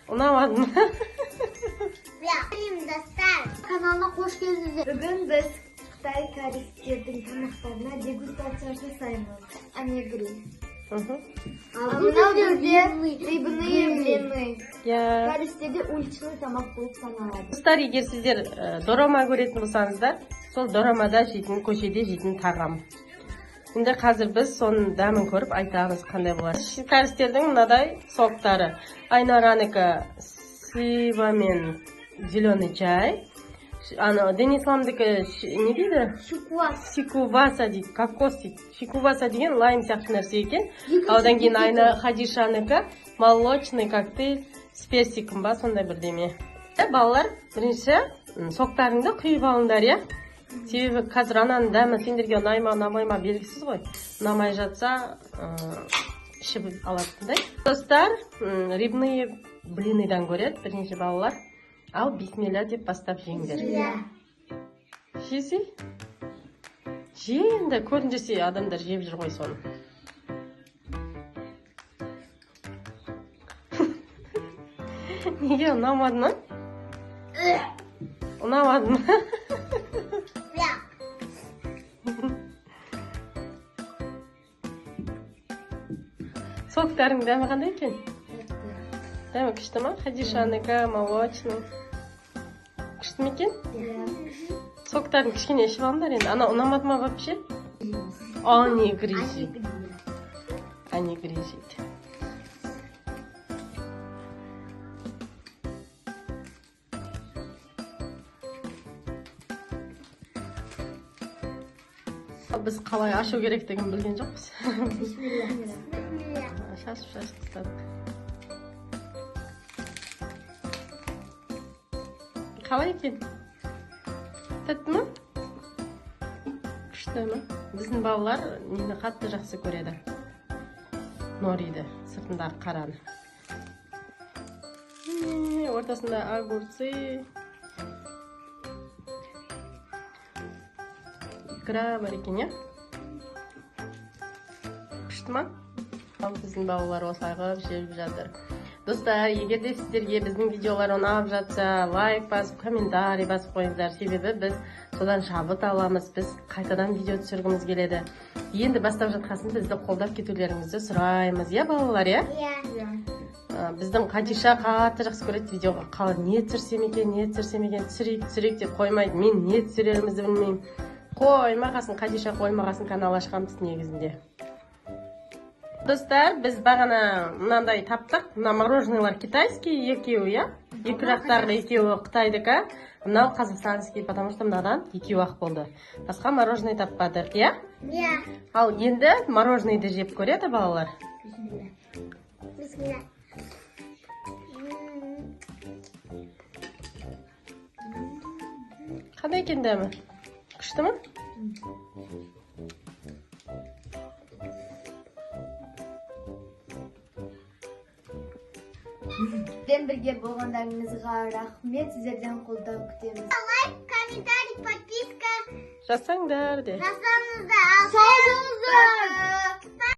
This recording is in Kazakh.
Unamadı mı? Dostlar. Kanalına hoş geldiniz. Bugün biz Xitay koreyslerдің тамақтарына дегустация жасаймыз. Әне гриль. Мынау жерде рыбные блины. Корейстерде уличный тамақ болып саналады. Достар, егер сіздер дорама көретін болсаңыздар, сол дорамада жейтін, көшеде жейтін тағам. Енді қазір біз соның дәмін көріп айтамыз қандай болады. Корейстердің мынадай соктары. Айнаранікі слива мен зеленый чай. Денисламдікі не дейді? Шикуваса дейді, кокос дейді. Шикуваса деген лайм сияқты нәрсе екен. Одан кейін Айна Хадишанікі молочный коктейль с персиком ба, сондай бірдеме. Балалар, бірінші соқтарыңды құйып алыңдар, иә? Себебі қазір ананың дәмі сендерге ұнайма, ұнамайма белгісіз ғой. Ұнамай жатса, ішіп алатындай. Достар, рыбные блиныдан көреді бірінші балалар. Ал бисмилля деп бастап жеңдер. Жесей? Жеңді, көрін жесе адамдар жеп жүр ғой соны. Неге ұнамады ма? Ұнамады ма? Соктарың дәмі қандай екен? Дәмі күшті ма? Хадишанікі, молочный. Күшті ме екен? Соктарын кішкене ішіп алыңдар енді. Ана ұнамады ма вообще? Они грижит. Они грижит. Біз қалай ашу керектігін білген жоқпыз. Шашып тастадық. Қалай екен? Тәтті ме? Күшті ме? Біздің балалар нені қатты жақсы көреді. Нориді, сыртындағы қараны. Ортасында огурцы. Икра бар екен, иә? Күшті ма? Біздің балалар осылай қылып жеп жатыр. Достар, егер де сіздерге біздің видеолар ұнап жатса, лайк басып, комментарий басып қойыңыздар. Себебі біз содан шабыт аламыз, біз қайтадан видео түсіргіміз келеді. Енді бастап жатқасын бізді қолдап кетулеріңізді сұраймыз, иә балалар, иә? Біздің Хадиша қатты жақсы көреді видеоға. Не түсірсем екен, түсірейік деп қоймайды. Мен не түсірерімізді білмеймін. Қоймағасын, Хадиша қоймағасын канал ашқанбыз негізінде. Достар, біз бағана мынандай таптық. Мына мороженыйлар китайский екеуі, иә? Екі жақтағы екеуі қытайдікі. Мынау қазақстанский, потому что мынадан екеуі ақ болды. Басқа мороженый таппадық, иә? Иә. Ал енді мороженойды жеп көреді балалар. Бисмилля. Қандай екен дәмі? Күшті ме? Бізбен бірге болғандарыңызға рахмет, сіздерден қолдау күтеміз. Лайк, комментарий, подписка Жасаңдар де. жасаңыздар. Сау болыңыздар.